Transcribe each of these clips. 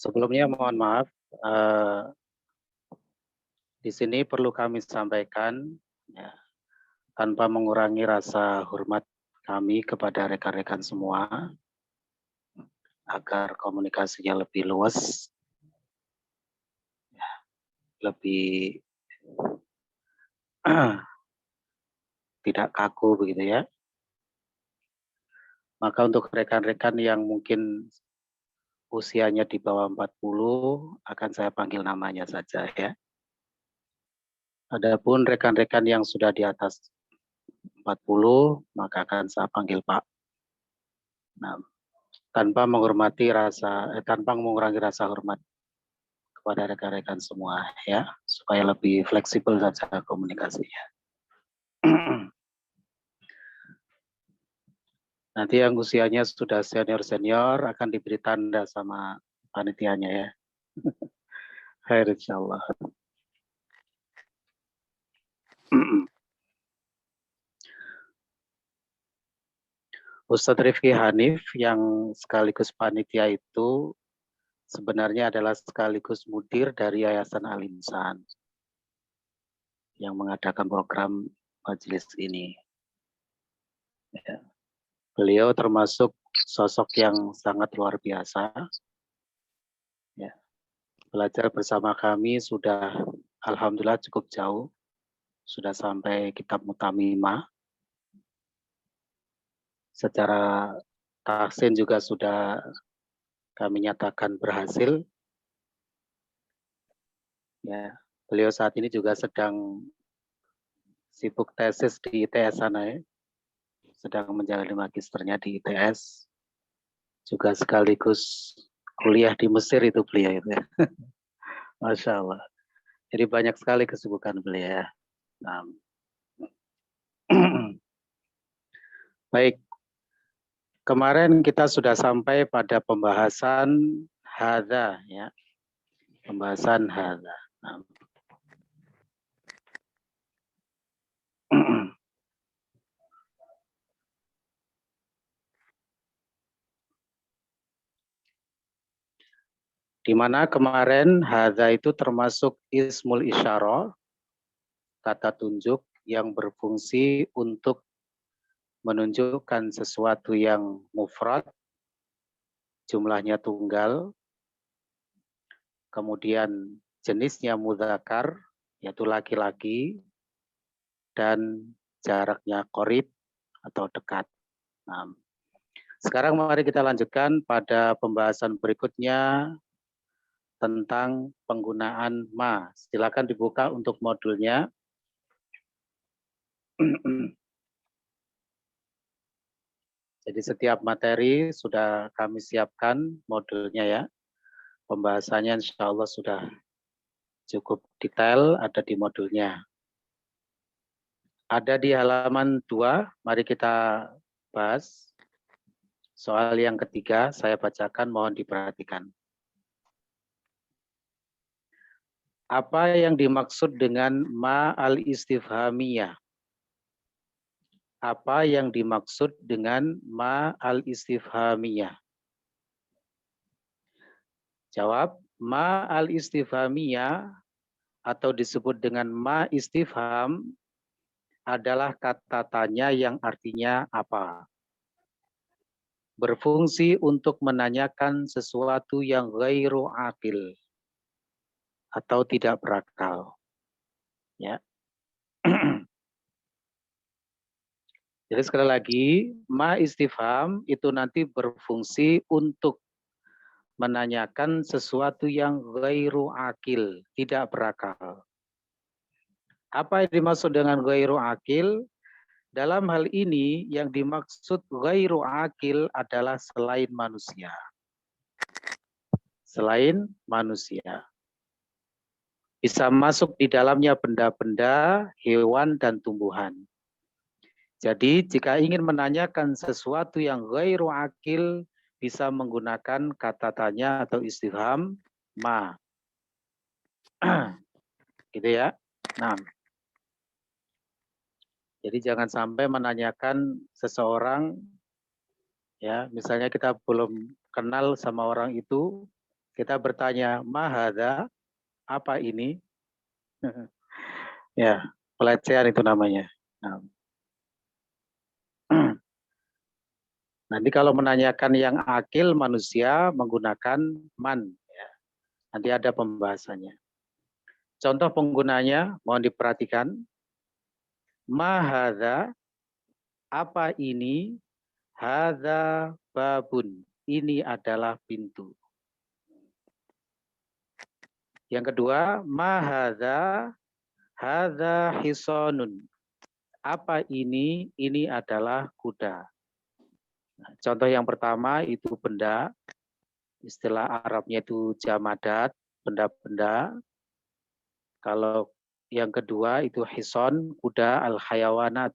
Sebelumnya mohon maaf, eh, di sini perlu kami sampaikan ya, tanpa mengurangi rasa hormat kami kepada rekan-rekan semua agar komunikasinya lebih luas, lebih tidak kaku begitu ya. Maka untuk rekan-rekan yang mungkin usianya di bawah 40 akan saya panggil namanya saja ya. Adapun rekan-rekan yang sudah di atas 40 maka akan saya panggil Pak. Nah, tanpa mengurangi rasa hormat kepada rekan-rekan semua ya, supaya lebih fleksibel saja komunikasinya. Nanti yang usianya sudah senior-senior akan diberi tanda sama panitianya ya. Khair insyaallah. Ustadz Rifki Hanif yang sekaligus panitia itu sebenarnya adalah sekaligus mudir dari Yayasan Al-Insan yang mengadakan program majelis ini. Ya. Beliau termasuk sosok yang sangat luar biasa. Ya. Belajar bersama kami sudah alhamdulillah cukup jauh. Sudah sampai kitab Mutamimah. Secara tahsin juga sudah kami nyatakan berhasil. Ya, beliau saat ini juga sedang sibuk tesis di ITS sana ya. Sedang menjalani magisternya di ITS. Juga sekaligus kuliah di Mesir itu beliau itu ya. Masya Allah. Jadi banyak sekali kesibukan beliau ya. Nah. Baik, kemarin kita sudah sampai pada pembahasan hadza ya. Pembahasan hadza. Nah. Di mana kemarin hadza itu termasuk ismul isyarah, kata tunjuk yang berfungsi untuk menunjukkan sesuatu yang mufrad, jumlahnya tunggal, kemudian jenisnya mudzakkar, yaitu laki-laki, dan jaraknya qorib atau dekat. Nah, sekarang mari kita lanjutkan pada pembahasan berikutnya tentang penggunaan ma. Silakan dibuka untuk modulnya. Jadi setiap materi sudah kami siapkan modulnya ya. Pembahasannya insya Allah sudah cukup detail ada di modulnya. Ada di halaman 2, mari kita bahas. Soal yang ketiga saya bacakan, mohon diperhatikan. Apa yang dimaksud dengan ma al-istifhamiyah? Apa yang dimaksud dengan ma al-istifhamiyah? Jawab, ma al-istifhamiyah atau disebut dengan ma istifham adalah kata tanya yang artinya apa? Berfungsi untuk menanyakan sesuatu yang ghairu aqil atau tidak berakal. Ya. Jadi sekali lagi, ma istifham itu nanti berfungsi untuk menanyakan sesuatu yang ghairu aqil, tidak berakal. Apa yang dimaksud dengan ghairu aqil? Dalam hal ini yang dimaksud ghairu aqil adalah selain manusia. Selain manusia. Bisa masuk di dalamnya benda-benda, hewan, dan tumbuhan. Jadi jika ingin menanyakan sesuatu yang ghairu aqil, bisa menggunakan kata tanya atau istifham ma. Gitu ya. Nah. Jadi jangan sampai menanyakan seseorang, ya misalnya kita belum kenal sama orang itu, Kita bertanya, mahadha, apa ini? Ya, pelecehan itu namanya. Nah, nanti kalau menanyakan yang akil manusia menggunakan man. Ya. Nanti ada pembahasannya. Contoh penggunanya mohon diperhatikan. Mahadha, apa ini? Hadza babun, ini adalah pintu. Yang kedua, mahadza, hadza hisonun. Apa ini? Ini adalah kuda. Nah, contoh yang pertama itu benda, istilah Arabnya itu jamadat, benda-benda. Kalau yang kedua itu hison, kuda, al-hayawanat,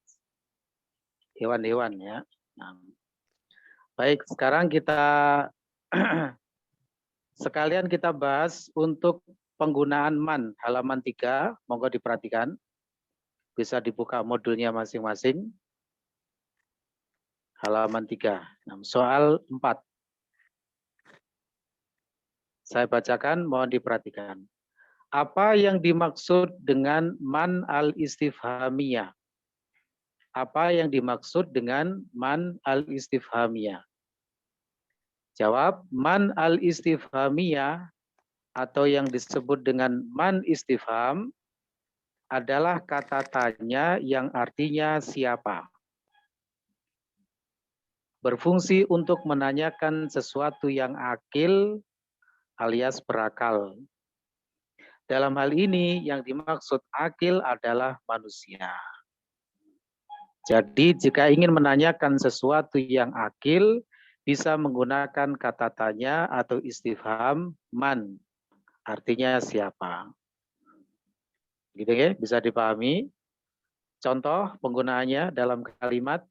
hewan-hewan ya. Nah, baik, sekarang kita sekalian kita bahas untuk penggunaan man, halaman 3, monggo diperhatikan. Bisa dibuka modulnya masing-masing. Halaman 3. Nah, soal 4. Saya bacakan, mohon diperhatikan. Apa yang dimaksud dengan man al-istifhamiyah? Apa yang dimaksud dengan man al-istifhamiyah? Jawab, man al-istifhamiyah atau yang disebut dengan man istifham adalah kata tanya yang artinya siapa. Berfungsi untuk menanyakan sesuatu yang akil alias berakal. Dalam hal ini yang dimaksud akil adalah manusia. Jadi jika ingin menanyakan sesuatu yang akil, bisa menggunakan kata tanya atau istifham man, artinya siapa. Gitu ya, bisa dipahami. Contoh penggunaannya dalam kalimat,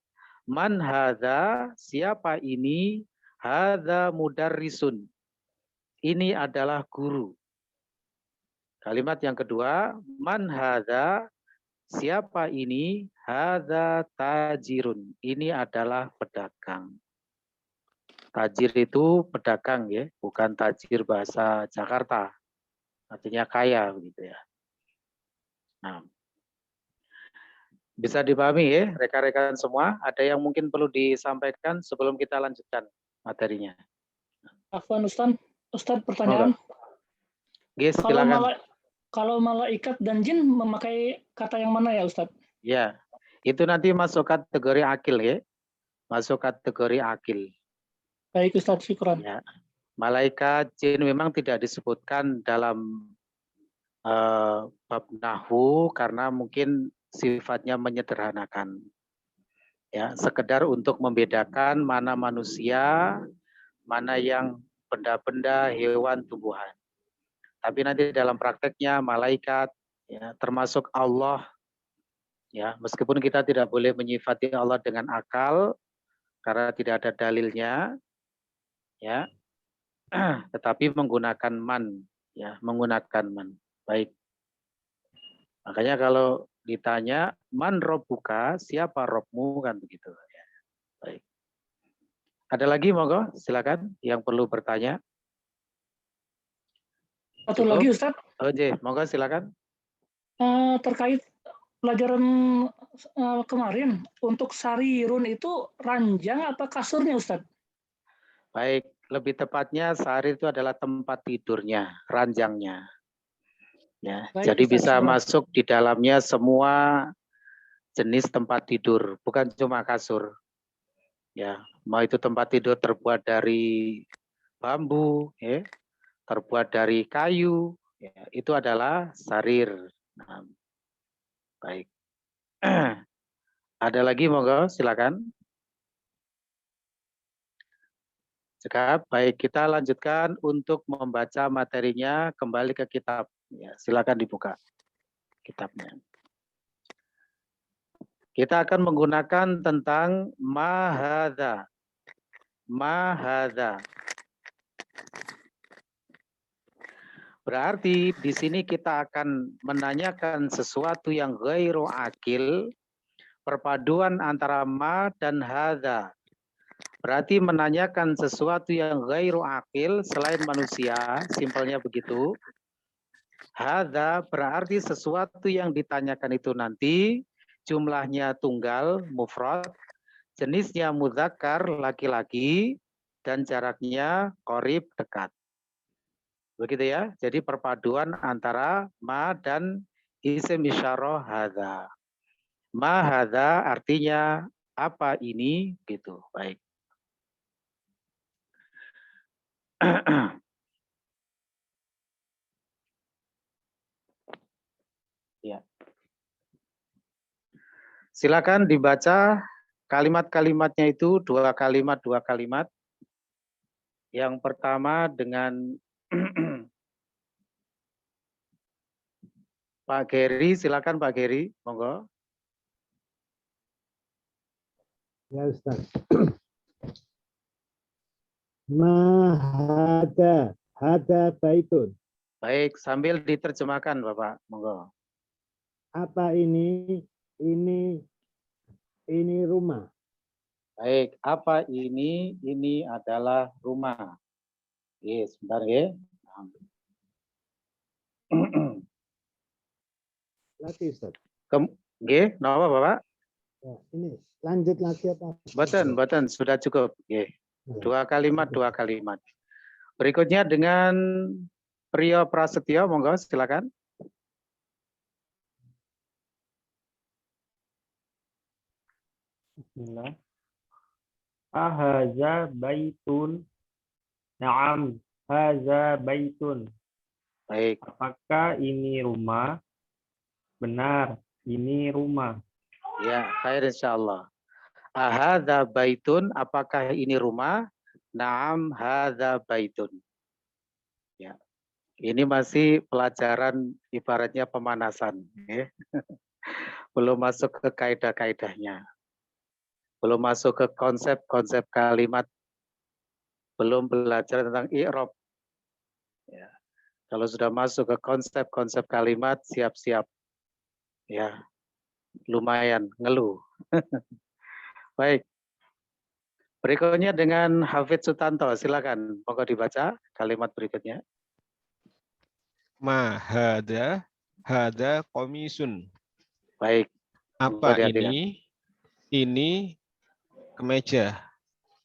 man hadza, siapa ini? Hadza mudarrisun. Ini adalah guru. Kalimat yang kedua, man hadza, siapa ini? Hadza tajirun. Ini adalah pedagang. Tajir itu pedagang ya, bukan tajir bahasa Jakarta. Artinya kaya begitu ya. Nah, bisa dipahami ya rekan-rekan semua? Ada yang mungkin perlu disampaikan sebelum kita lanjutkan materinya? Afwan Ustaz pertanyaan. Oke, silakan. Kalau malaikat dan jin memakai kata yang mana ya Ustaz? Ya, itu nanti masuk kategori akil ya. Masuk kategori akil. Baik Ustaz, syukran. Ya. Malaikat, jin memang tidak disebutkan dalam bab nahwu karena mungkin sifatnya menyederhanakan. Ya, sekedar untuk membedakan mana manusia, mana yang benda-benda, hewan, tumbuhan. Tapi nanti dalam prakteknya malaikat, ya, termasuk Allah, ya, meskipun kita tidak boleh menyifati Allah dengan akal karena tidak ada dalilnya, ya, tetapi menggunakan man, ya, menggunakan man. Baik. Makanya kalau ditanya man robbuka, siapa robmu kan begitu. Ya. Baik. Ada lagi monggo, silakan yang perlu bertanya. Satu lagi Ustaz. Oke, monggo silakan. Terkait pelajaran kemarin, untuk sarirun itu ranjang apa kasurnya Ustaz? Baik, lebih tepatnya sarir itu adalah tempat tidurnya, ranjangnya. Ya, baik, jadi Ustaz, bisa syukur. masuk di dalamnya semua jenis tempat tidur, bukan cuma kasur. Ya, mau itu tempat tidur terbuat dari bambu, ya, terbuat dari kayu, ya, itu adalah sarir. Nah, baik. Ada lagi monggo, silakan. Cekap, baik kita lanjutkan untuk membaca materinya kembali ke kitab. Ya, silakan dibuka kitabnya. Kita akan menggunakan tentang mahadha. Mahadha. Berarti di sini kita akan menanyakan sesuatu yang ghairu akil, perpaduan antara ma dan hadha. Berarti menanyakan sesuatu yang ghairu akil selain manusia, simpelnya begitu. Hadza berarti sesuatu yang ditanyakan itu nanti jumlahnya tunggal, mufrad, jenisnya mudzakkar, laki-laki, dan jaraknya qorib, dekat. Begitu ya. Jadi perpaduan antara ma dan isim isyarah hadza. Ma hadza artinya apa ini gitu. Baik. Ya. Silakan dibaca kalimat-kalimatnya itu dua kalimat. Yang pertama dengan Pak Geri, silakan Pak Geri, monggo. Ya Ustaz. Ma hada baitun. Baik, sambil diterjemahkan Bapak, monggo. Apa ini? Ini rumah. Baik, apa ini? Ini adalah rumah. Yes, sebentar ya. Lagi Ustaz. Nggih, napa Bapak? Ya, ini lanjut lagi apa? Mboten, sudah cukup. Nggih. Dua kalimat. Berikutnya dengan Priyo Prasetyo, monggo silakan. Bismillah. Ahaza baitun. Naam, haza baitun. Baik, Apakah ini rumah? Benar, ini rumah. ya, khair insyaallah. Ahadza baitun, apakah ini rumah? Naam, hadza baitun. Ya. Ini masih pelajaran ibaratnya pemanasan, ya. Belum masuk ke kaidah-kaidahnya. Belum masuk ke konsep-konsep kalimat, belum belajar tentang i'rab. Ya. Kalau sudah masuk ke konsep-konsep kalimat, siap-siap. Ya, lumayan ngeluh. Baik. Berikutnya dengan Hafidz Sutanto, silakan. Monggo dibaca kalimat berikutnya. Ma hada komisun. Baik. Apa Monggo diartikan. ini? Ini kemeja.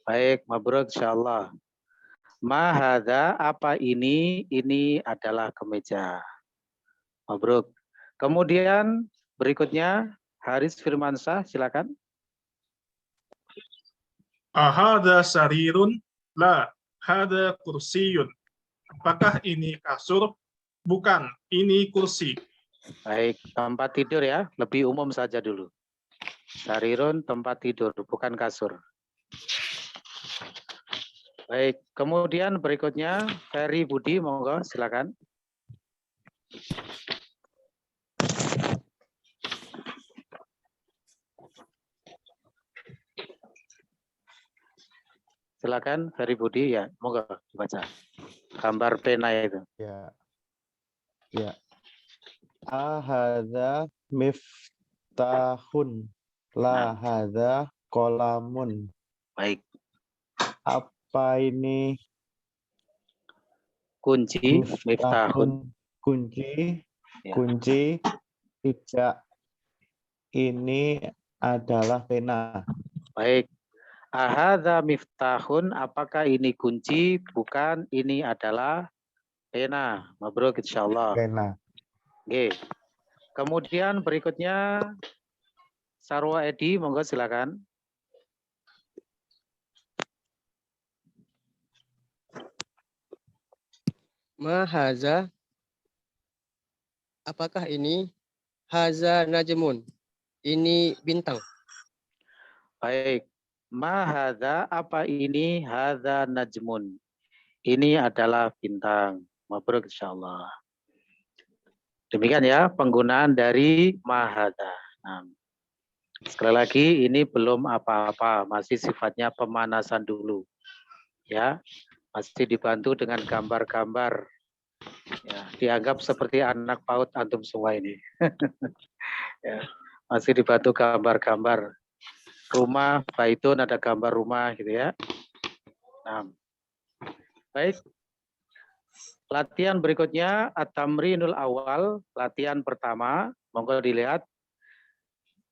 Baik, mabruk insyaallah. Ma hadza, apa ini? Ini adalah kemeja. Mabruk. Kemudian berikutnya Haris Firmansyah, silakan. Ahada sarirun? La, hada kursiyun. Apakah ini kasur? Bukan, ini kursi. Baik, tempat tidur ya, lebih umum saja dulu. Sarirun tempat tidur, bukan kasur. Baik, kemudian berikutnya Ferry Budi, monggo silakan. Silakan Ferry Budi, ya, monggo dibaca. Gambar pena itu. Ya. Ya. Ahadza miftahun. La hadza kolamun. Baik, Apa ini kunci, miftahun. Kunci. Ya. Kunci. Tidak. Ini adalah pena. Baik. Ahadza miftahun, apakah ini kunci? Bukan, ini adalah pena. Mabruk insyaallah. Pena. Oke. Kemudian berikutnya Sarwa Edi, monggo silakan. Ma haza? Apakah ini? Haza najmun. Ini bintang. Baik. Ma hadza, apa ini? Hadza najmun. Ini adalah bintang. Mabruk insyaallah. Demikian ya penggunaan dari ma hadza. Nah, sekali lagi ini belum apa-apa, masih sifatnya pemanasan dulu. Ya. Masih dibantu dengan gambar-gambar. Ya, dianggap seperti anak PAUD antum semua ini. Ya, masih dibantu gambar-gambar. rumah, baitun ada gambar rumah gitu ya. Nah, baik. Latihan berikutnya at-tamrinul awal, latihan pertama. Monggo dilihat.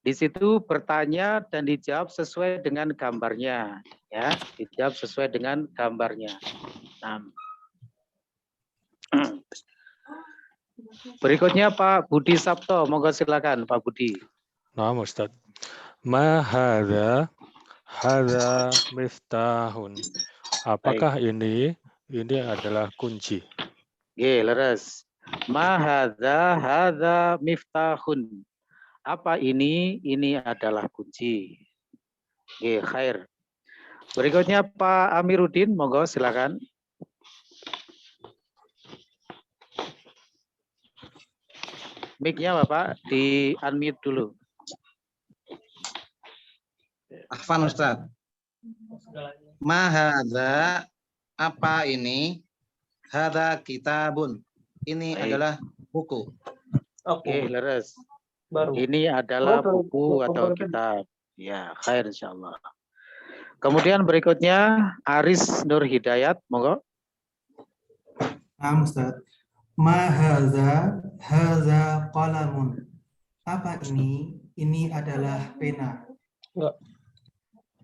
Di situ bertanya dan dijawab sesuai dengan gambarnya, ya, dijawab sesuai dengan gambarnya. Nah. Berikutnya Pak Budi Sabto, monggo silakan Pak Budi. Nah, Ustaz. Ma hadza miftahun. Apakah ini adalah kunci? Oke, leres. Ma hadza miftahun. Apa ini? Ini adalah kunci. Oke, khair. Berikutnya Pak Amiruddin, monggo silakan. Mic-nya Bapak di unmute dulu. Afwan Ustaz. Ma hadza, apa ini? Hadza kitabun. Ini Baik. adalah buku. Oke, leres. Baru. Ini adalah buku atau kitab. Ya, khair insyaallah. Kemudian berikutnya Aris Nur Hidayat, monggo. Nah, Ustaz. Ma hadza qalamun. Apa ini? Ini adalah pena. Enggak.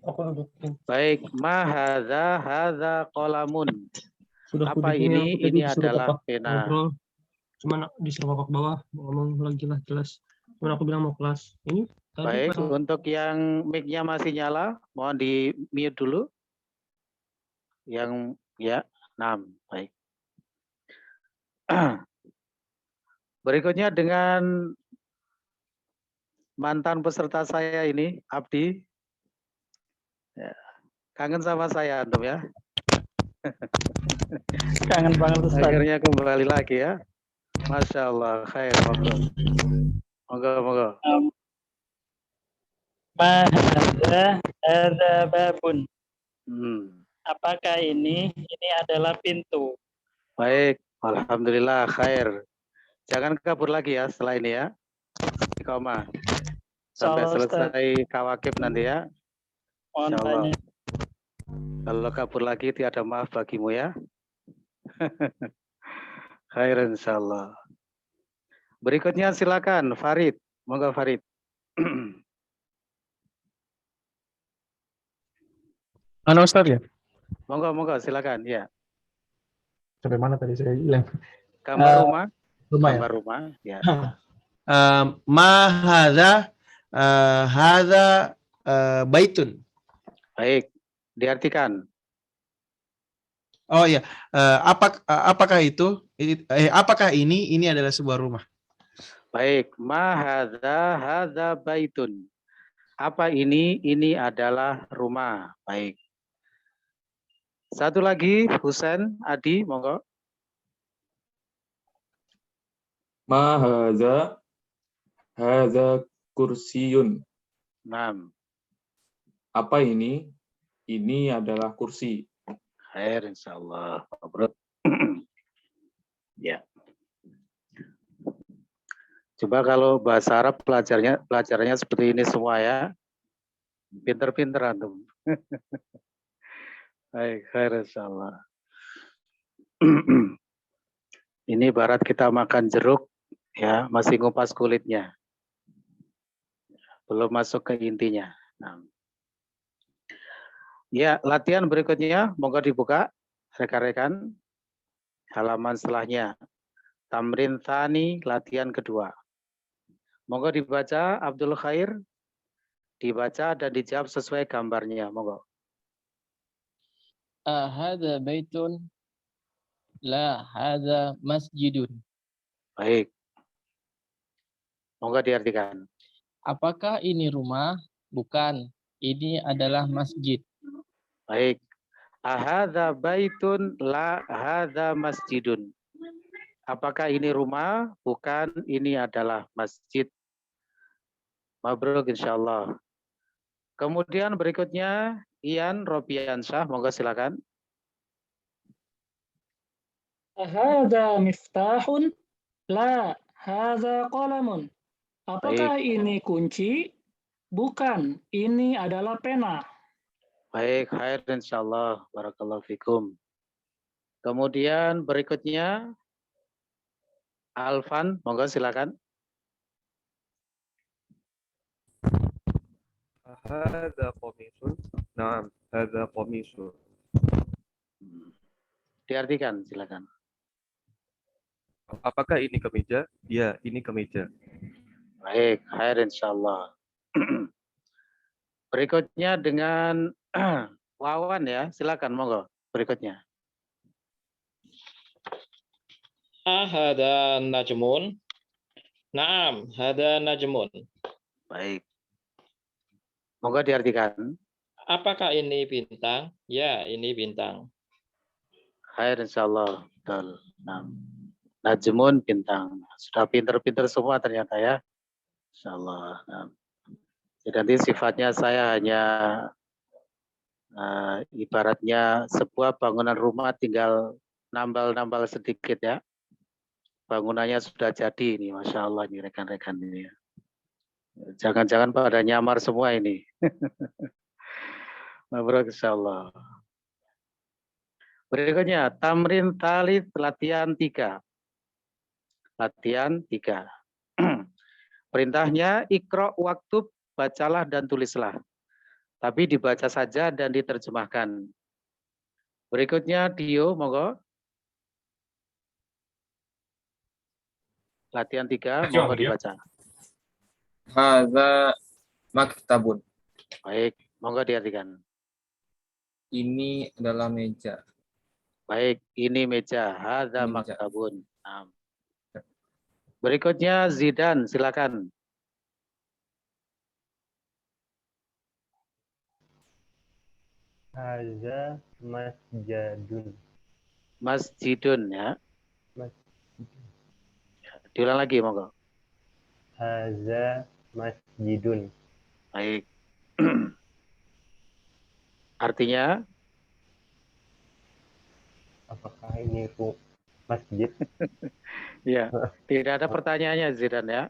Aku dudukin. Baik, ma hadza qalamun. Sudah Apa kudukin, ini? aku tadi Ini disuruh adalah Bapak pena. ngobrol. Cuman disuruh Bapak bawah ngomong lagi lah jelas. Cuman aku bilang mau kelas. Ini tadi Baik, pas untuk yang mic-nya masih nyala, mohon di mute dulu. Yang ya, 6, baik. Berikutnya dengan mantan peserta saya ini, Abdi. Ya, kangen sama saya antum ya. kangen banget Ustaz. Akhirnya kembali lagi ya. Masya Allah, khair. Monggo. Ma hadza babun. Apakah ini adalah pintu? Baik, alhamdulillah khair. Jangan kabur lagi ya setelah ini ya. Iqamah. Sampai selesai kawakib nanti ya. Insyaallah. Kalau kabur lagi tiada maaf bagimu ya. Khair insyaallah. Berikutnya silakan Farid. Monggo Farid. Mana Ustaz ya? Monggo silakan ya. Sampai mana tadi saya bilang? Gambar rumah. Rumah ya? Gambar rumah ya. Ma hadza baitun. Baik, diartikan. Oh ya, apakah ini adalah sebuah rumah? Baik, ma hadza baitun. Apa ini? Ini adalah rumah. Baik. Satu lagi, Husain Adi, monggo. Ma hadza kursiyun. 6. Apa ini? Ini adalah kursi. Khair insyaallah. Mabrur. Ya. Coba kalau bahasa Arab pelajarannya seperti ini semua ya. Pinter-pinter antum. Baik, khair insyaallah. Ini ibarat kita makan jeruk ya, masih ngupas kulitnya. Belum masuk ke intinya. Nah. Ya, latihan berikutnya monggo dibuka rekan-rekan. Halaman setelahnya. Tamrin Tsani, latihan kedua. Monggo dibaca Abdul Khair. Dibaca dan dijawab sesuai gambarnya. Monggo. Hadza baitun. La hadza masjidun. Baik. Monggo diartikan. Apakah ini rumah? Bukan. Ini adalah masjid. Baik. Ahadza baitun la hadza masjidun. Apakah ini rumah? Bukan, ini adalah masjid. Mabruk insyaallah. Kemudian berikutnya Ian Robiansyah, monggo silakan. Hadza miftahun. La, hadza qalamun. Apakah ini kunci? Bukan, ini adalah pena. Baik, khair insyaallah. Barakallahu fikum. Kemudian berikutnya Alfan, monggo silakan. Hadza qamisun. Naam, hadza qamisun. Diartikan, silakan. Apakah ini kemeja? Ya, ini kemeja. Baik, khair insyaallah. Berikutnya dengan Wawan ya, silakan monggo. Berikutnya. Hada najmun. Naam, hada najmun. Baik. Monggo diartikan. Apakah ini bintang? Ya, ini bintang. Khair insyaallah. Betul. Nah, Najmun bintang. Sudah pinter-pinter semua ternyata ya. Insyaallah. Nah, jadi nanti sifatnya saya hanya ibaratnya sebuah bangunan rumah tinggal nambal-nambal sedikit ya. Bangunannya sudah jadi ini, Masya Allah ini rekan-rekan ini. Jangan-jangan pada nyamar semua ini. Mabrur insyaallah. Berikutnya, tamrin talit latihan 3. Latihan 3. Perintahnya ikro waktu, bacalah dan tulislah. Tapi dibaca saja dan diterjemahkan. Berikutnya, Dio, monggo. Latihan 3, monggo dibaca. Hadza maktabun. Baik, monggo diartikan. Ini adalah meja. Baik, ini meja. Hadza maktabun. Nah. Berikutnya Zidan, silakan. Hadza masjidun. Masjidun ya. Diulang lagi, monggo. Hadza masjidun. Baik. Artinya? Apakah ini masjid? Ya, tidak ada pertanyaannya Zidan ya.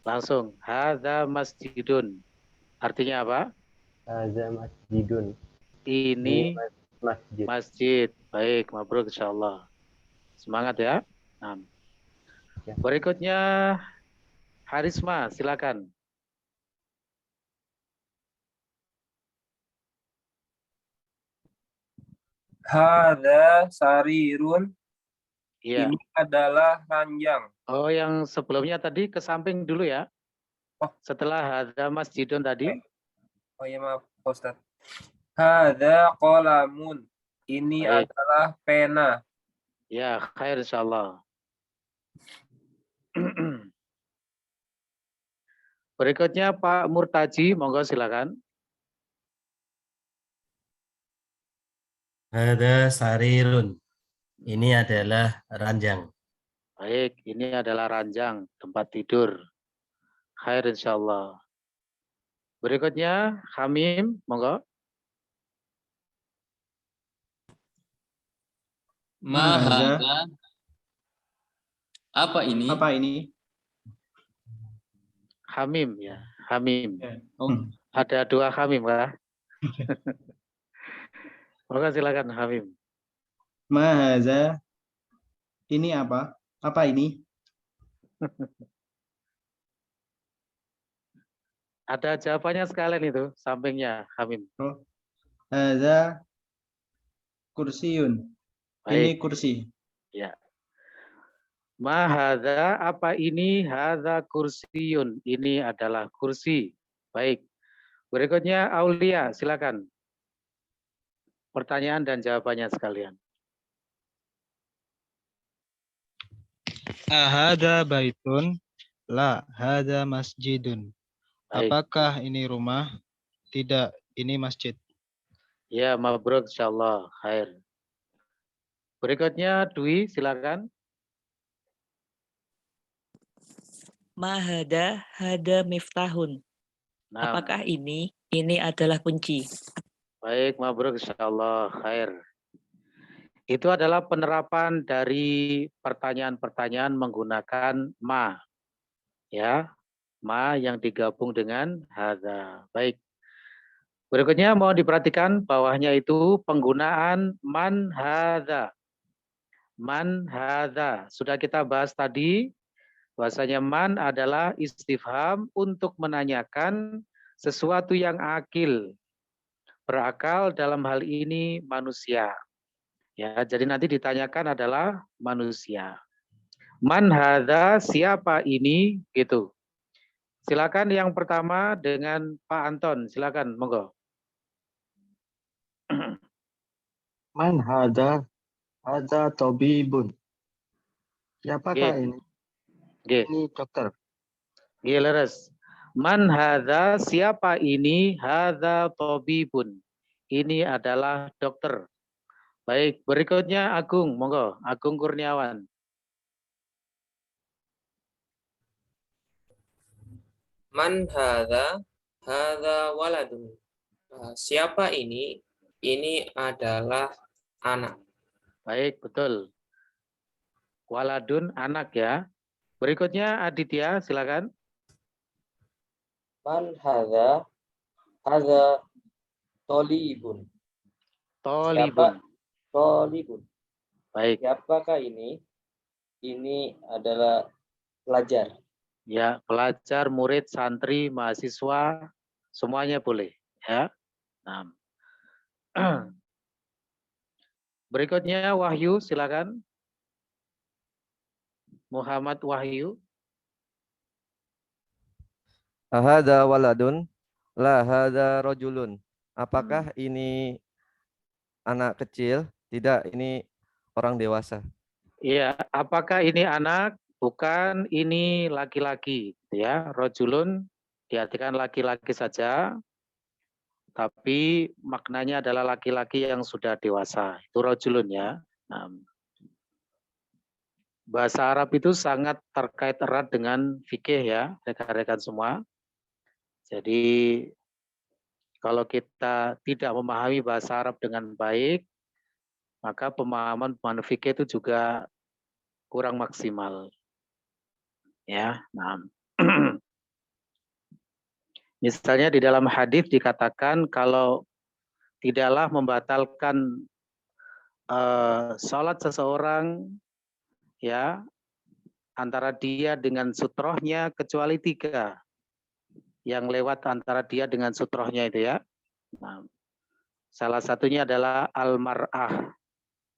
Langsung, hadza masjidun. Artinya apa? Hadza masjidun. Ini masjid. Masjid. Baik, mabrur insyaallah. Semangat ya. Nah. Berikutnya Harisma, silakan. Hadza sarirun. Iya. Ini adalah ranjang. Oh, yang sebelumnya tadi ke samping dulu ya. Oh. Setelah hadza masjidun tadi. Oh iya maaf, Ustaz. Hadza qalamun. Ini adalah pena. Ya, khair insyaallah. Berikutnya Pak Murtaji, monggo silakan. Hadza sarirun. Ini adalah ranjang. Baik, ini adalah ranjang, tempat tidur. Khair insyaallah. Berikutnya Hamim, monggo. Mahadza. Apa ini? Apa ini? Hamim ya, Hamim. Oh. Ada 2 Hamim kah? Monggo silakan Hamim. Mahadza. Ini apa? Apa ini? Ada jawabannya sekalian itu, sampingnya Hamim. Oh. Hadza kursiyun. Ini kursi. Ya. Mahadza, apa ini? Hadza kursiyun. Ini adalah kursi. Baik. Berikutnya Aulia, silakan. Pertanyaan dan jawabannya sekalian. Ahada baitun? La, hada masjidun. Baik. Apakah ini rumah? Tidak, ini masjid. Ya, mabrur insyaallah. Khair. Berikutnya Dwi, silakan. Mahada hada miftahun. Nah. Apakah ini? Ini adalah kunci. Baik, mabrur insyaallah. Khair. Itu adalah penerapan dari pertanyaan-pertanyaan menggunakan ma. Ya. Ma yang digabung dengan hadza. Baik. Berikutnya mau diperhatikan bawahnya itu penggunaan man hadza. Man hadza. Sudah kita bahas tadi bahwasanya man adalah istifham untuk menanyakan sesuatu yang akil. Berakal dalam hal ini manusia. Ya, jadi nanti ditanyakan adalah manusia. Man hadza, siapa ini gitu. Silakan yang pertama dengan Pak Anton, silakan monggo. Man hada tabibun. Siapakah Oke. ini? Oke. Ini dokter. Oke, leres. Man hadza, siapa ini? Hadza tabibun. Ini adalah dokter. Baik, berikutnya Agung, monggo. Agung Kurniawan. Man hadza? Hadza waladun. Siapa ini? Ini adalah anak. Baik, betul. Waladun, anak ya. Berikutnya Aditya, silakan. Man hadza? Hadza tolibun. Tolibun. Tolibun. Baik. Siapakah ini? Ini adalah pelajar. Ya, pelajar, murid, santri, mahasiswa, semuanya boleh. Ya. Nah. Berikutnya Wahyu, silakan. Muhammad Wahyu. Ahada waladun, la hada rojulun. Apakah ini anak kecil? Tidak, ini orang dewasa. Iya, apakah ini anak? Bukan, ini laki-laki, ya. Rojulun diartikan laki-laki saja, tapi maknanya adalah laki-laki yang sudah dewasa. Itu rojulun ya. Nah, bahasa Arab itu sangat terkait erat dengan fikih ya, rekan-rekan semua. Jadi kalau kita tidak memahami bahasa Arab dengan baik, maka pemahaman fikih itu juga kurang maksimal. Ya, nah. Misalnya di dalam hadis dikatakan kalau tidaklah membatalkan sholat seseorang ya antara dia dengan sutrohnya kecuali 3 yang lewat antara dia dengan sutrohnya itu ya. Nah, salah satunya adalah al-mar'ah.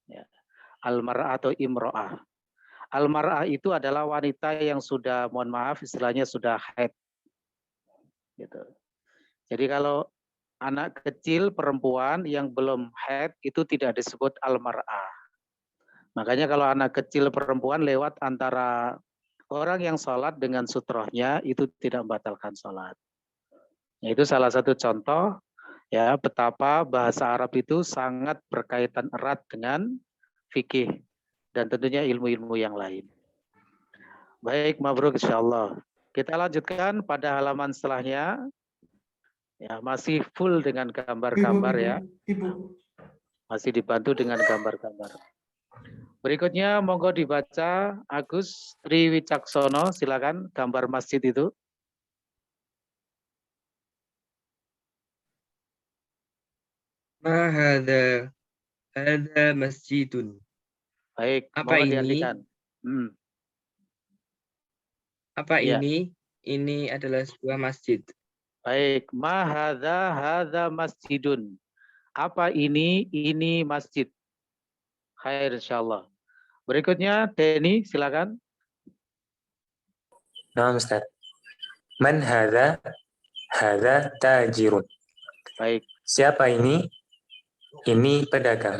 Ya. Al-mar'ah atau imro'ah. Al-mar'ah itu adalah wanita yang sudah, mohon maaf istilahnya sudah haid. Gitu. Jadi kalau anak kecil perempuan yang belum haid itu tidak disebut al-mar'ah. Makanya kalau anak kecil perempuan lewat antara orang yang sholat dengan sutrohnya itu tidak membatalkan sholat. Itu salah satu contoh ya betapa bahasa Arab itu sangat berkaitan erat dengan fikih dan tentunya ilmu-ilmu yang lain. Baik, mabruk insyaallah. Kita lanjutkan pada halaman setelahnya. Ya, masih full dengan gambar-gambar ya. Masih dibantu dengan gambar-gambar. Berikutnya monggo dibaca Agus Triwicaksono, silakan gambar masjid itu. Ma hadza? Hadza masjidun. Baik, Apa mohon ini? diartikan. Apa Ya. ini? Ini adalah sebuah masjid. Baik, ma hadza? Hadza masjidun. Apa ini? Ini masjid. Khair insyaallah. Berikutnya Denny, silakan. Nah, Ustaz. Man hadza? Hadza tajirun. Baik. Siapa ini? Ini pedagang.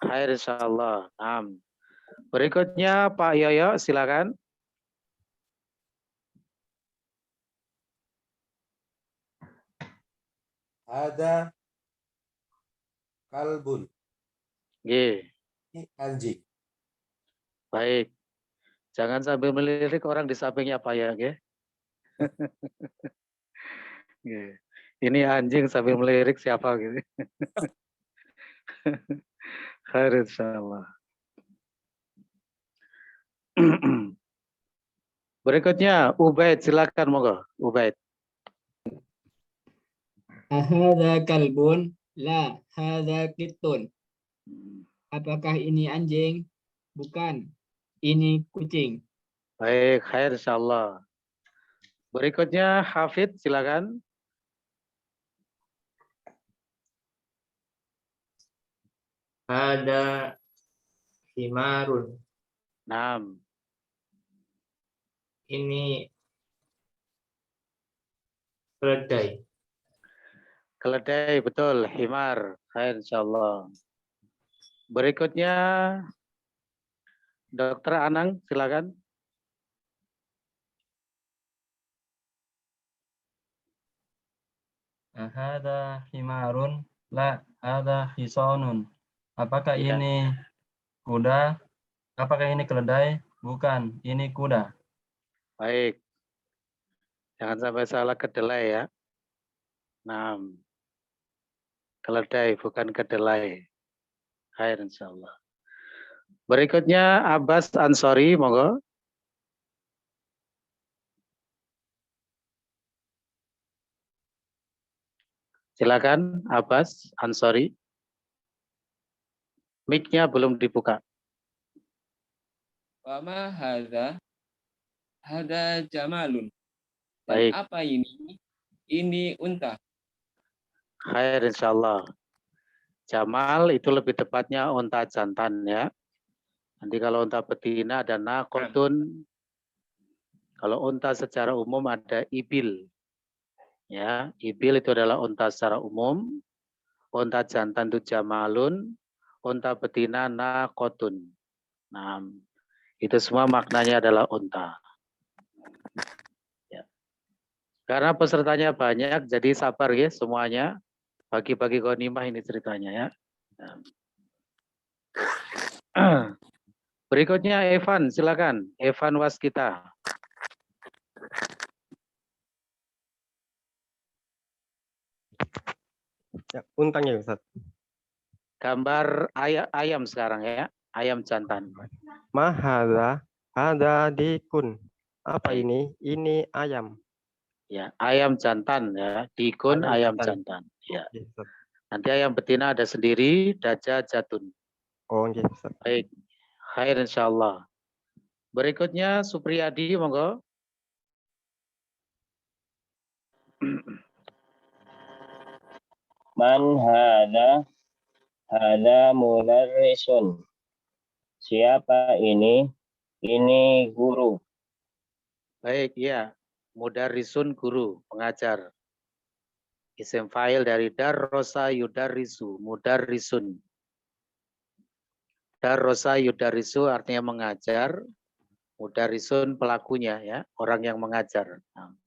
Khair insyaallah. Berikutnya Pak Yoyo, silakan. Ada kalbun. Ye. Ini anjing. Baik. Jangan sambil melirik orang di sampingnya Pak ya, nggih. Ini anjing sambil melirik siapa gitu. Khair insyaallah. Berikutnya Ubaid, silakan monggo. Ubaid. Ahadza kalbun? La, hadza kittun. Apakah ini anjing? Bukan, ini kucing. Baik, khair insyaallah. Berikutnya Hafid, silakan. Hada himarun. Naam. Ini keledai. Keledai, betul. Himar, khair insyaallah. Berikutnya Dokter Anang, silakan. Hada himarun? La, hada hisonun. Apakah Ya. ini kuda? Apakah ini keledai? Bukan, ini kuda. Baik. Jangan sampai salah kedelai ya. Nah, keledai bukan kedelai. Khair insyaallah. Berikutnya Abbas Ansori, monggo. Silakan Abbas Ansori. Mic-nya belum dibuka. Wa ma hadza? Hadza jamalun. Dan Baik. apa ini? Ini unta. Khair insyaallah. Jamal itu lebih tepatnya unta jantan ya. Nanti kalau unta betina ada naqatun. Kalau unta secara umum ada ibil. Ya, ibil itu adalah unta secara umum. Unta jantan itu jamalun, unta betina naqatun. Nah, itu semua maknanya adalah unta. Ya. Karena pesertanya banyak, jadi sabar ya semuanya. Bagi-bagi ghanimah ini ceritanya ya. Nah. Berikutnya Evan, silakan. Evan Waskita. Ya, untang ya Ustaz. Gambar ayam sekarang ya, ayam jantan. Mahadza hada dikun. Apa ini? Ini ayam. Ya, ayam jantan ya, dikun ayam jantan. Ya. Nanti ayam betina ada sendiri, daja jatun. Oh, okay, Ustaz. Baik, khair insyaallah. Berikutnya Supriyadi, monggo. Man hada? Hada mudarrisun. Siapa ini? Ini guru. Baik, ya. Mudarrisun guru, pengajar. Isim fa'il dari darrosa yudarrisu, mudarrisun. Darrosa yudarrisu artinya mengajar. Mudarrisun pelakunya ya, orang yang mengajar. Nah.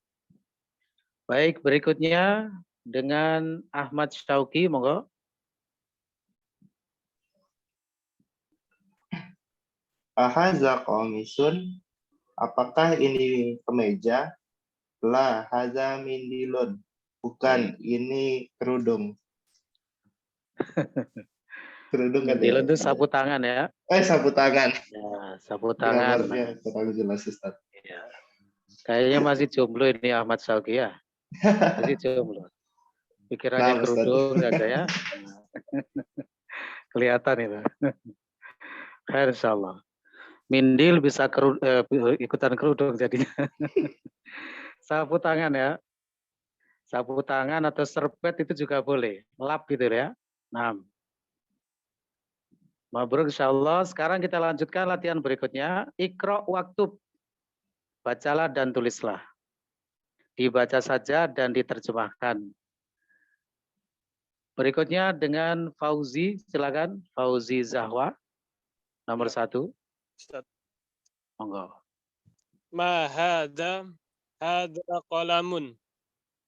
Baik, berikutnya dengan Ahmad Syauqi, monggo. Haza qamisun? Apakah ini kemeja? La, haza mindilun. Bukan, ini kerudung. Kerudung kan Mindilun itu sapu tangan ya. sapu tangan. Ya, sapu tangan. Ya, terlalu jelas Ustaz. Ya. Kayaknya masih jomblo ini Ahmad Syauqi ya. Masih jomblo. Pikirannya Nah, kerudung jaga ya. Kelihatan itu. Khair insyaallah. Mindil bisa ikutan kerudung jadinya. Sapu tangan ya. Sapu tangan atau serbet itu juga boleh. Lap gitu ya. Nah. Mabruk insyaallah. Sekarang kita lanjutkan latihan berikutnya. Iqra waktub. Bacalah dan tulislah. Dibaca saja dan diterjemahkan. Berikutnya dengan Fauzi, silakan. Fauzi Zahwa. Nomor 1. Ustaz. Monggo. Ma hada qalamun.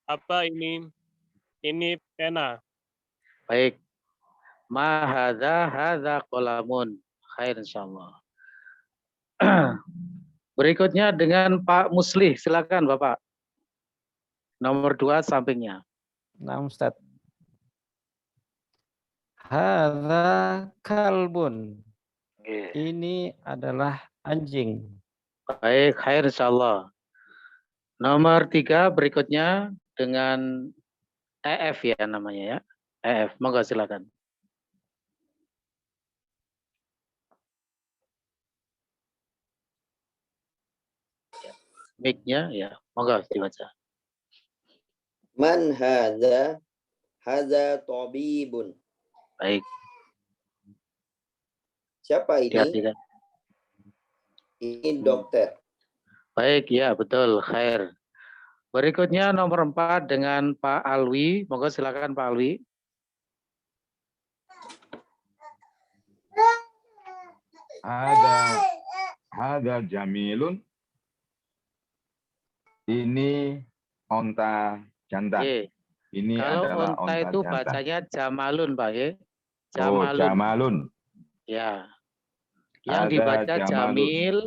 Apa ini? Ini pena. Baik. Ma hadza qalamun. Khair insyaallah. Berikutnya dengan Pak Muslih, silakan Bapak. Nomor 2 sampingnya. Nah, Ustaz. Hadza kalbun. Ini adalah anjing. Baik, khair insyaallah. Nomor 3 berikutnya dengan EF ya namanya ya. EF, monggo silakan. Mic-nya ya, monggo dibaca. Man hadza? Hadza tabibun. Baik. Siapa ini? Diartikan. Ini dokter. Baik, ya betul, khair. Berikutnya nomor 4 dengan Pak Alwi. Monggo silakan Pak Alwi. Ada jamilun. Ini onta jantan. Ini Kalau adalah onta itu jantan. bacanya jamalun, Pak ya. Oh, Jamalun. jamalun. Ya. Yang Ada dibaca jamalun. jamil,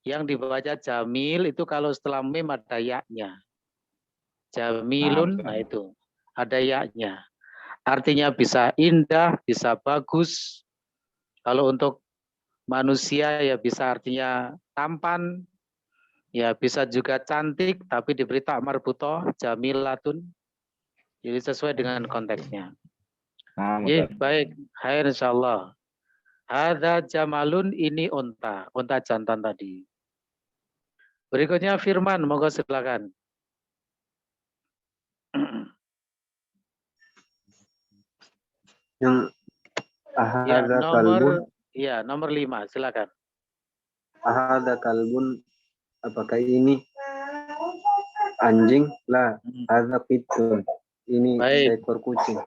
yang dibaca jamil itu kalau setelah mim ada ya-nya. Jamilun, nah itu ada ya-nya. Artinya bisa indah, bisa bagus. Kalau untuk manusia ya bisa artinya tampan, ya bisa juga cantik, tapi diberi tak marbutoh, jamilatun. Jadi sesuai dengan konteksnya. Baik, khair insyaallah. Hadza jamalun, ini unta jantan tadi. Berikutnya Firman, monggo silakan. Yang Ya, ahada kalbun, nomor 5, silakan. ahada kalbun, apakah ini anjing? La, ada pitun. Ini seekor kucing.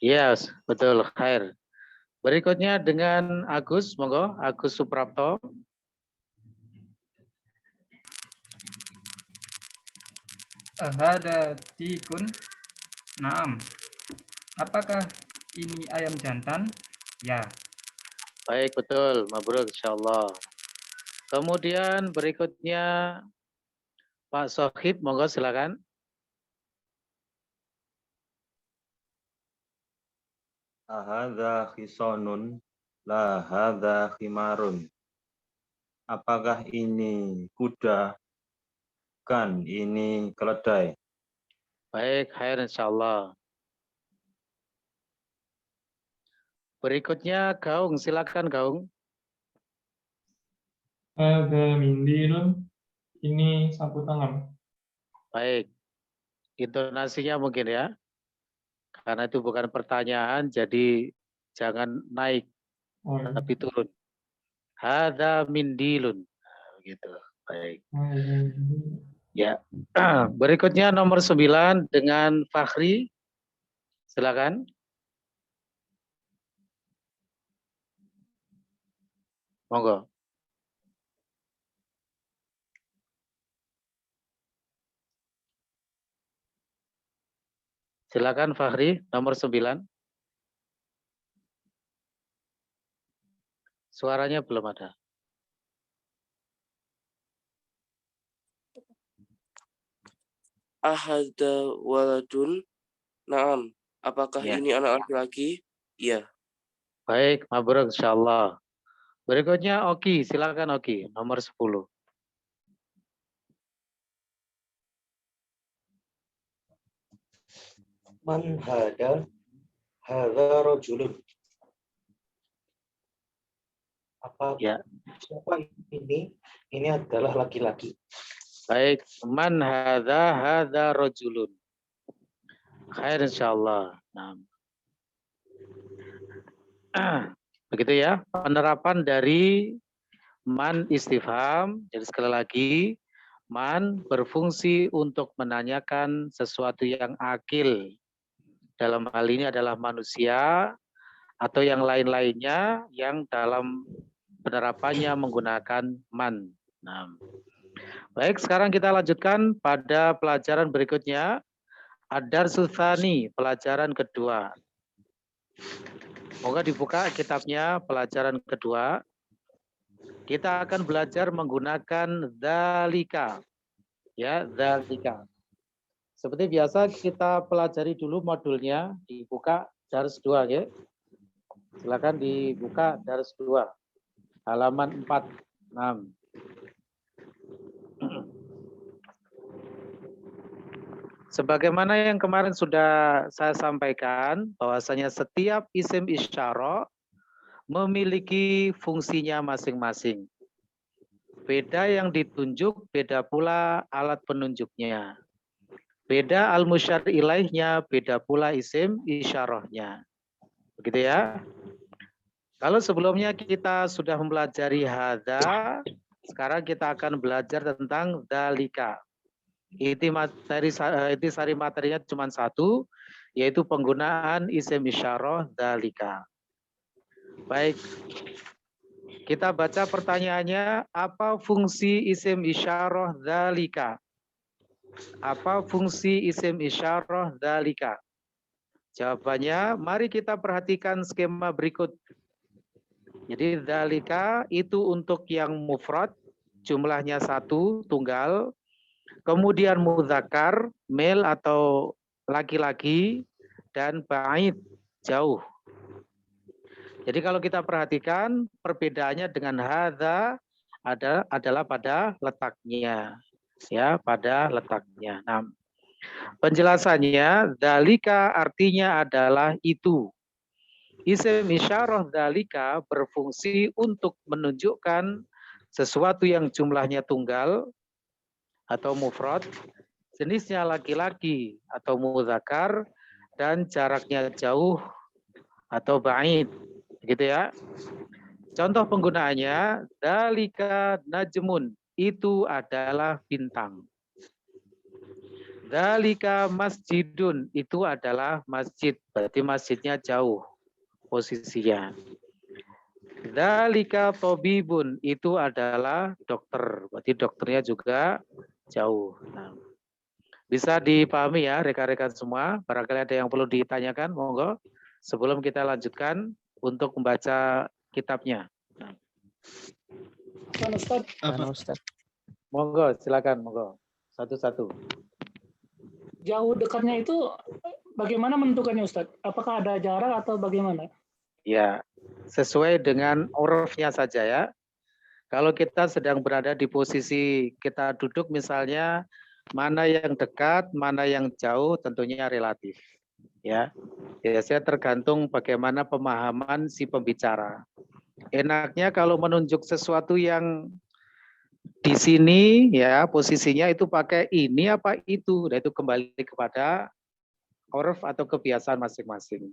Yes, betul, khair. Berikutnya dengan Agus, monggo, Agus Suprapto. Ahada tikun. Naam. Apakah ini ayam jantan? Ya. Baik, betul. Mabruk, insyaallah. Kemudian berikutnya Pak Sohib, monggo silakan. Ahadza khisonun, la hadza khimarun. Apakah ini kuda? Bukan, ini keledai. Baik, khair insyaallah. Berikutnya Gaung, silakan Gaung. Ada mindilun. Ini sapu tangan. Baik. Intonasinya mungkin ya. Karena itu bukan pertanyaan, jadi jangan naik, tapi turun. Hadza mindilun. Begitu. Baik. Ya. Berikutnya nomor 9 dengan Fakhri. Silakan. Monggo. Silakan Fakhri, nomor 9. Suaranya belum ada. Ahada waladun. Naam. Apakah Ya. ini anak laki-laki? Iya. Baik, mabruk insyaallah. Berikutnya Oki, silakan Oki, nomor 10. Man hada? Hadza rajulun. Siapa ini? Ini adalah laki-laki. Baik, man hadza rajulun. Khair insyaallah. Nah. Begitu ya, penerapan dari man istifham. Jadi sekali lagi, man berfungsi untuk menanyakan sesuatu yang akil. Dalam hal ini adalah manusia atau yang lain-lainnya yang dalam penerapannya menggunakan man. Nah, baik, sekarang kita lanjutkan pada pelajaran berikutnya. Ad-Darsul Tsani, pelajaran kedua. Moga dibuka kitabnya, pelajaran kedua. Kita akan belajar menggunakan dzalika. Ya, dzalika. Seperti biasa kita pelajari dulu modulnya, dibuka Dars 2 ya. Silakan dibuka Dars 2. Halaman 46. Sebagaimana yang kemarin sudah saya sampaikan, bahwasanya setiap isim isyarah memiliki fungsinya masing-masing. Beda yang ditunjuk, beda pula alat penunjuknya. Beda al-musyar ilaihnya, beda pula isim isyarahnya. Begitu ya. Kalau sebelumnya kita sudah mempelajari hadza, sekarang kita akan belajar tentang dalika. Inti sari materinya cuma satu, yaitu penggunaan isim isyarah dalika. Baik, kita baca pertanyaannya, apa fungsi isim isyarah dalika? Apa fungsi isim isyarah dalika? Jawabannya, mari kita perhatikan skema berikut. Jadi dalika itu untuk yang mufrad, jumlahnya satu, tunggal. Kemudian mudzakkar, male atau laki-laki, dan ba'id, jauh. Jadi kalau kita perhatikan perbedaannya dengan hadza adalah pada letaknya, ya, pada letaknya. Nah, penjelasannya, dalika artinya adalah itu. Isim isyarah dalika berfungsi untuk menunjukkan sesuatu yang jumlahnya tunggal atau mufrad, jenisnya laki-laki atau mudzakkar, dan jaraknya jauh atau ba'id. Gitu ya. Contoh penggunaannya, dalika najmun, itu adalah bintang. Dalika masjidun, itu adalah masjid, berarti masjidnya jauh posisinya. Dalika tobibun, itu adalah dokter, berarti dokternya juga jauh. Nah, bisa dipahami ya rekan-rekan semua. Barangkali ada yang perlu ditanyakan, monggo. Sebelum kita lanjutkan untuk membaca kitabnya. Ustaz. Monggo, silakan, monggo. Satu-satu. Jauh dekatnya itu bagaimana menentukannya Ustaz? Apakah ada jarak atau bagaimana? Ya, sesuai dengan urufnya saja ya. Kalau kita sedang berada di posisi kita duduk misalnya, mana yang dekat, mana yang jauh, tentunya relatif. Ya, biasanya tergantung bagaimana pemahaman si pembicara. Enaknya kalau menunjuk sesuatu yang di sini, ya posisinya itu pakai ini apa itu, dan itu kembali kepada uruf atau kebiasaan masing-masing.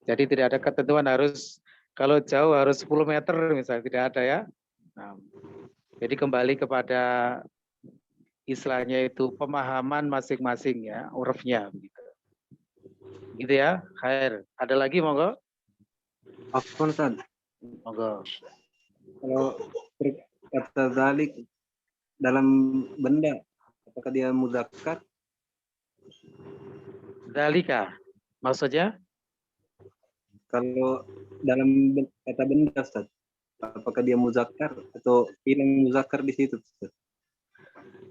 Jadi tidak ada ketentuan harus kalau jauh harus 10 meter misalnya, tidak ada ya. Nah, jadi kembali kepada istilahnya itu pemahaman masing-masing ya, urufnya begitu. Gitu ya, khair. Ada lagi monggo? Afwan Ustaz. Monggo. Kalau kata zalik dalam benda, apakah dia mudzakkar? Dalika, maksudnya? Kalau dalam kata benda Ustaz, apakah dia muzakkar atau hilang muzakkar di situ Ustaz?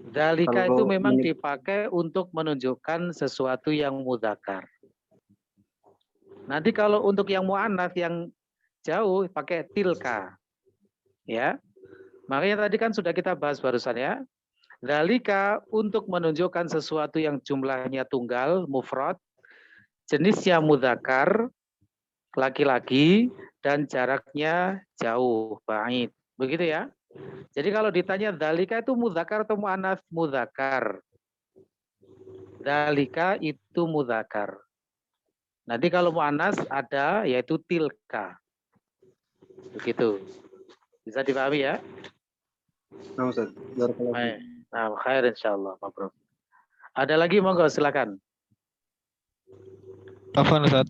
Dalika itu Kalau memang dipakai untuk menunjukkan sesuatu yang mudzakkar. Nanti kalau untuk yang muannats yang jauh pakai tilka. Ya. Makanya tadi kan sudah kita bahas barusan ya. Dalika untuk menunjukkan sesuatu yang jumlahnya tunggal, mufrad, jenisnya mudzakkar, laki-laki, dan jaraknya jauh, ba'id. Begitu ya. Jadi kalau ditanya dalika itu mudzakkar atau muannats? Mudzakkar. Dalika itu mudzakkar. Nanti kalau muannats ada yaitu tilka. Begitu. Bisa dipahami ya? Nah, Ustaz. Nah, khair insyaallah, Pak Bro. Ada lagi monggo silakan. Afwan Ustaz.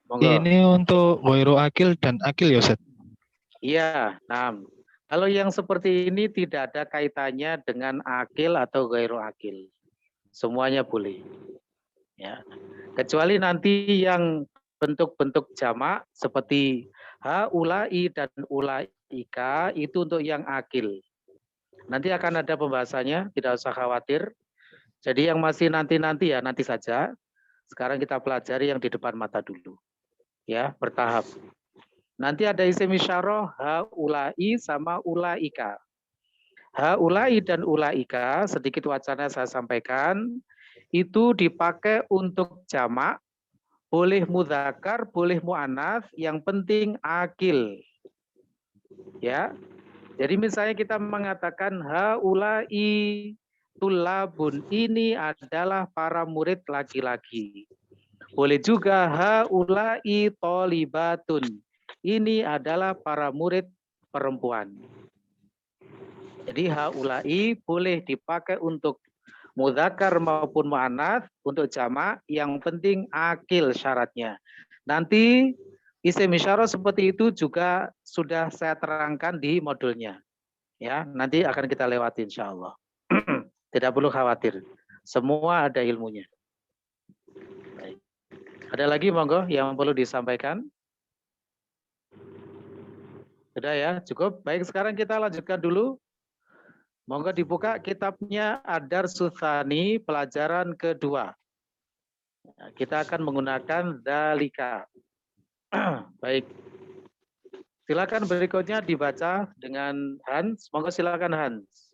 Monggo. Ini untuk ghairu akil dan akil ya Ustaz? Iya, nah. Kalau yang seperti ini tidak ada kaitannya dengan akil atau ghairu akil. Semuanya boleh. Ya. Kecuali nanti yang bentuk-bentuk jamak seperti haulai dan ulaika itu untuk yang akil. Nanti akan ada pembahasannya, tidak usah khawatir. Jadi yang masih nanti-nanti ya nanti saja. Sekarang kita pelajari yang di depan mata dulu. Ya, bertahap. Nanti ada isim isyarah haulai sama ulaika. Haulai dan ulaika sedikit wacana saya sampaikan. itu dipakai untuk jamak, boleh mudzakkar, boleh muannats, yang penting akil. Ya. Jadi misalnya kita mengatakan haula'i tulabun, ini adalah para murid laki-laki. Boleh juga haula'i tholibatun, ini adalah para murid perempuan. Jadi haula'i boleh dipakai untuk mudzakkar maupun muannats, untuk jamak, yang penting akil syaratnya. Nanti isim isyarah seperti itu juga sudah saya terangkan di modulnya. Ya, nanti akan kita lewati insya Allah. Tidak perlu khawatir. Semua ada ilmunya. Baik. Ada lagi monggo yang perlu disampaikan? Sudah ya, cukup. Baik, sekarang kita lanjutkan dulu. Monggo dibuka kitabnya Ad-Darsus Tsani, pelajaran kedua. Kita akan menggunakan dzalika. Baik. Silakan berikutnya dibaca dengan Hans. Monggo silakan Hans.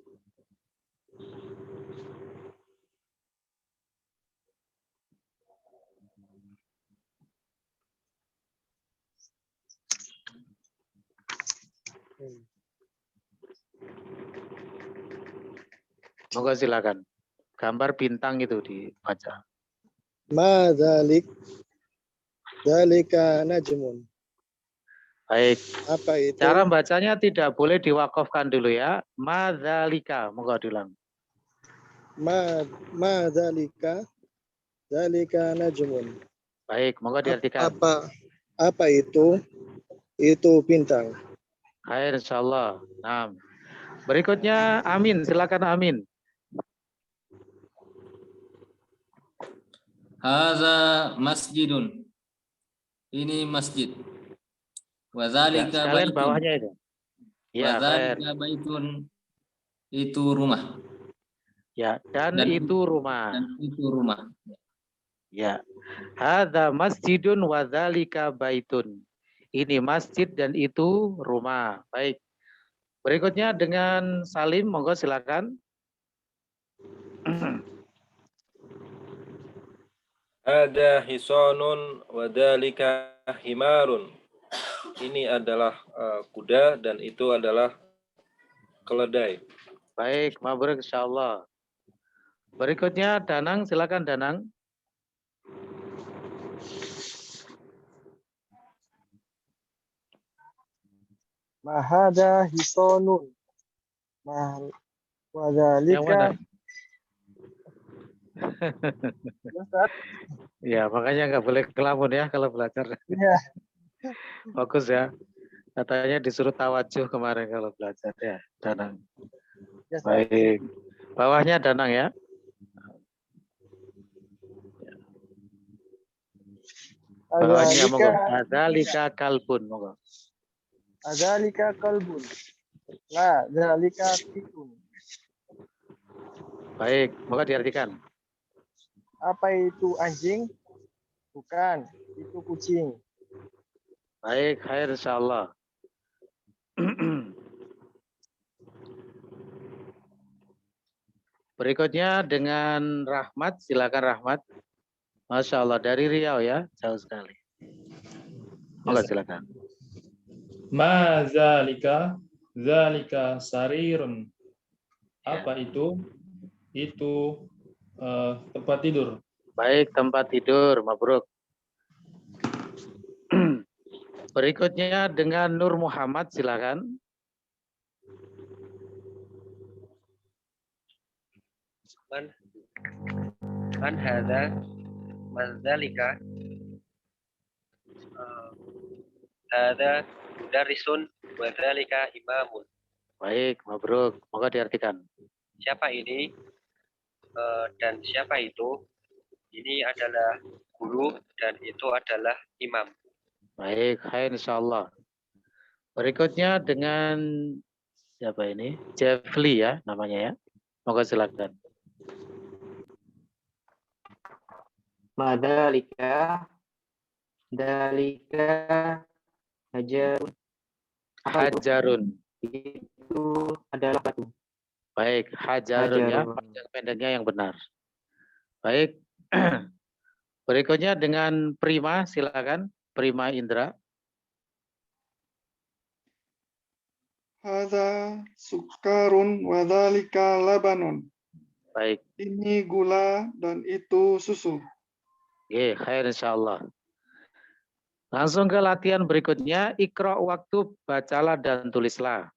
Monggo silakan. Gambar bintang itu dibaca. Ma dzalik? Dzalika najmun. Baik. Apa itu? Cara bacanya tidak boleh diwakafkan dulu ya. Ma dzalika. Monggo diulang. Ma dzalika? Dzalika najmun. Baik, monggo diartikan. Apa itu? Itu bintang. Khair insyaallah. Nah. Berikutnya Amin, silakan Amin. Haza masjidun. Ini masjid. Wadzalika Sekalian baitun. bawahnya itu. Ya, Wadzalika baitun. Itu rumah. Ya, dan itu rumah. Dan itu rumah. Ya. Hadza masjidun wadzalika baitun. Ini masjid dan itu rumah. Baik. Berikutnya dengan Salim, monggo silakan. Ada hisonun wadalika himarun. Ini adalah kuda dan itu adalah keledai. Baik, mabrur insyaallah. Berikutnya Danang, silakan Danang. Mahada hisonun. Wadalika. Ya, makanya nggak boleh kelamun ya kalau belajar. Ya. Bagus ya. Katanya disuruh tawajuh kemarin kalau belajar ya, Danang. Ya, baik. Bawahnya Danang ya. Bawahnya monggo. Adzalika kalbun monggo. Adzalika kalbun. La, dzalika kitun. Baik, monggo diartikan. Apa itu anjing? Bukan, itu kucing. Baik, khair insyaallah. Berikutnya dengan Rahmat, silakan Rahmat. Masya Allah, dari Riau ya, jauh sekali. Monggo silakan. Ma zalika? Zalika sarirun. Apa itu? Itu tempat tidur. Baik, tempat tidur, mabruk. Berikutnya dengan Nur Muhammad, silakan. Man hadza? Man dzalika? Hadza mudarrisun wa dzalika imamun. Baik, mabruk. Monggo diartikan. Siapa ini? Dan siapa itu? Ini adalah guru dan itu adalah imam. Baik, khair insyaallah. Berikutnya dengan siapa ini? Jeffrey ya namanya ya. Monggo silakan. Madalika dalika hajarun. Hajarun. Itu adalah batu. Baik, hajarun ya, panjang pendeknya yang benar. Baik. Berikutnya dengan Prima, silakan. Prima Indra. Hadza sukarun wa dzalika labanun. Baik. Ini gula dan itu susu. Oke, khair insyaallah. Langsung ke latihan berikutnya. Iqra waktu, bacalah dan tulislah.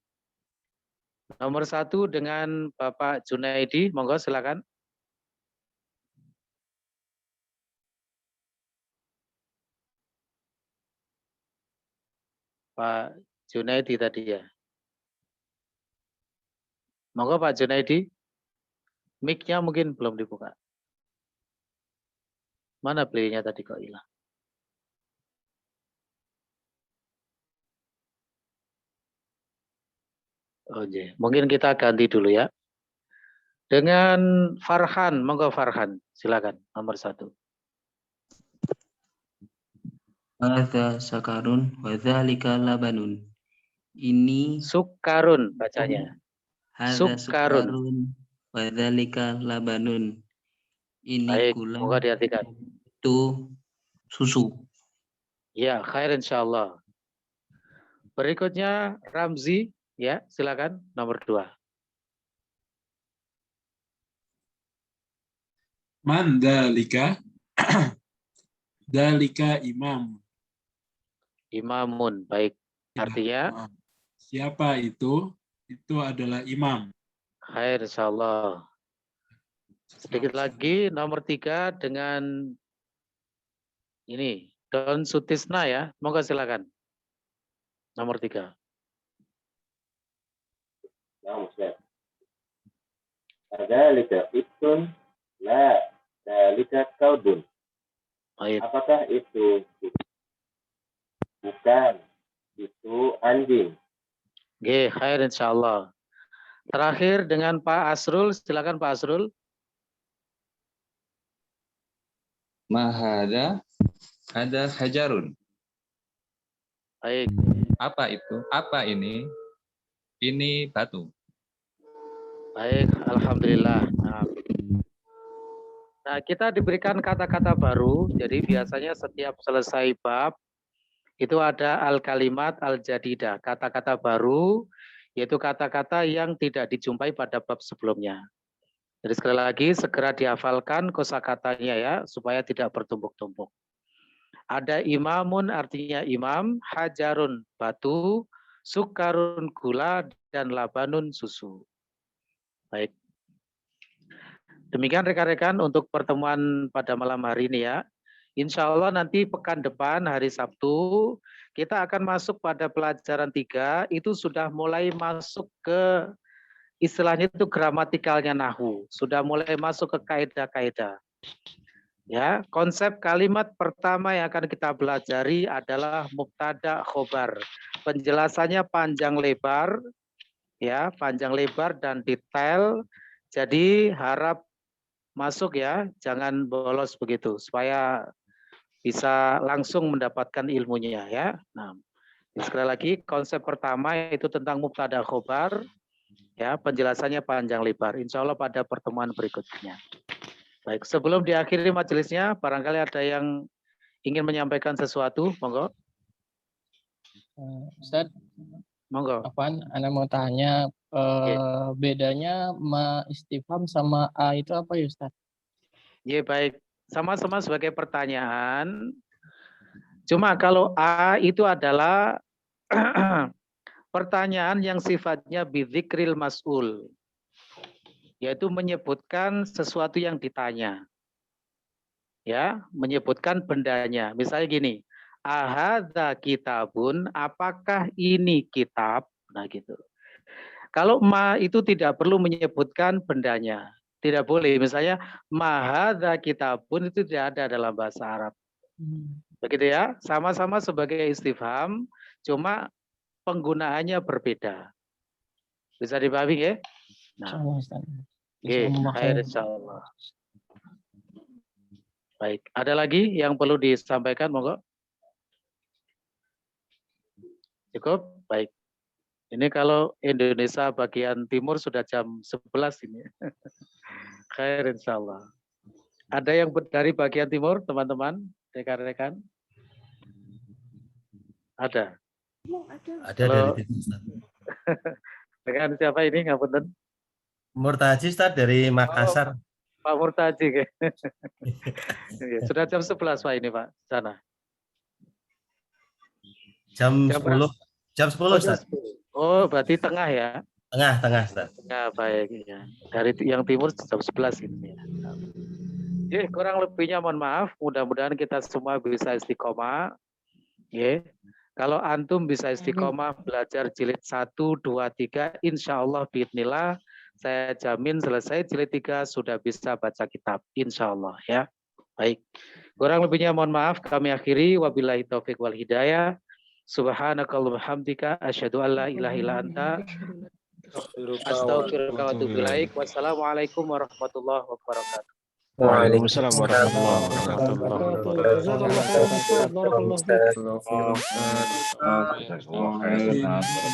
Nomor 1 dengan Bapak Junaidi, monggo silakan. Pak Junaidi tadi ya. Monggo Pak Junaidi. Mic-nya mungkin belum dibuka. Mana play-nya tadi kok hilang? Oh iya, mungkin kita ganti dulu ya. Dengan Farhan, monggo Farhan, silakan nomor 1. Hadza sakarun wa dzalika labanun. Ini Sukarun bacanya. hadza Sukarun. sukarun wa dzalika labanun. Ini Baik, gula. moga diartikan. Itu susu. Ya, khair insyaallah. Berikutnya Ramzi, ya, silakan nomor 2. Man dalika dalika imam. Imamun, baik. Artinya Siapa itu? Itu adalah imam. khair insyaallah. Sedikit lagi nomor 3 dengan ini Don Sutisna ya. Moga silakan. Nomor 3. Nah, Ustaz. Dzalika ibtun la dzalika kalbun. Apakah itu? Bukan. Itu anjing. Oke, khair insyaallah. Terakhir dengan Pak Asrul, silakan Pak Asrul. Mahada ada hajarun. Baik. Apa itu? Apa ini? Ini batu. Baik, alhamdulillah. Nah, kita diberikan kata-kata baru. Jadi biasanya setiap selesai bab itu ada al-kalimat al-jadidah, kata-kata baru, yaitu kata-kata yang tidak dijumpai pada bab sebelumnya. Jadi sekali lagi segera dihafalkan kosakatanya ya, supaya tidak bertumpuk-tumpuk. Ada imamun artinya imam, hajarun batu, sukarun gula, dan labanun susu. Baik. Demikian rekan-rekan untuk pertemuan pada malam hari ini ya. Insya Allah nanti pekan depan hari Sabtu kita akan masuk pada pelajaran 3, itu sudah mulai masuk ke istilahnya itu gramatikalnya nahwu, sudah mulai masuk ke kaidah-kaidah. Ya, konsep kalimat pertama yang akan kita pelajari adalah mubtada khobar. Penjelasannya panjang lebar, ya, panjang lebar dan detail. Jadi harap masuk ya, jangan bolos begitu, supaya bisa langsung mendapatkan ilmunya ya. Nah, sekali lagi konsep pertama itu tentang mubtada khobar, ya, penjelasannya panjang lebar. Insya Allah pada pertemuan berikutnya. Baik, sebelum diakhiri majelisnya, barangkali ada yang ingin menyampaikan sesuatu, monggo. Ustaz, monggo. Apaan? Anda mau tanya bedanya ma istifham sama a itu apa ya Ustaz? Ya baik, sama-sama sebagai pertanyaan. Cuma kalau a itu adalah pertanyaan yang sifatnya bidzikril mas'ul, yaitu menyebutkan sesuatu yang ditanya. Ya, menyebutkan bendanya. Misalnya gini, ahadza kitabun, apakah ini kitab? Nah gitu. Kalau ma itu tidak perlu menyebutkan bendanya. Tidak boleh. Misalnya mahadza kitabun itu tidak ada dalam bahasa Arab. Begitu ya, sama-sama sebagai istifham, cuma penggunaannya berbeda. Bisa dipahami ya? Nah, oke, khair insyaallah. Baik, ada lagi yang perlu disampaikan, monggo? Cukup? Baik. Ini kalau Indonesia bagian timur sudah jam 11 ini. Khair insyaallah. Ada yang dari bagian timur, teman-teman, rekan-rekan? Ada. Ada dari timur, Ustaz. Dengan siapa ini, ngapunten? Murtaji, Ustaz, dari Makassar. Pak Murtaji. Sudah jam 11 Pak ini Pak, sana. Jam 10. Jam 10, Ustaz. Oh, berarti tengah ya? Tengah, Ustaz. Tengah, baik. Ya. Dari yang timur jam 11 ini. Ya, kurang lebihnya mohon maaf. Mudah-mudahan kita semua bisa istiqomah. Ya. Kalau antum bisa istiqomah belajar jilid 1, 2, 3, insya Allah biidznillah, saya jamin selesai jilid 3 sudah bisa baca kitab. Insya Allah ya. Baik. Kurang lebihnya mohon maaf. Kami akhiri. Wabillahi taufiq wal hidayah. Subhanakallahumma hamdika asyhadu an la ilaha illa anta astaghfiruka wa atubu ilaik. Wassalamualaikum warahmatullahi wabarakatuh. Waalaikumsalam warahmatullahi wabarakatuh.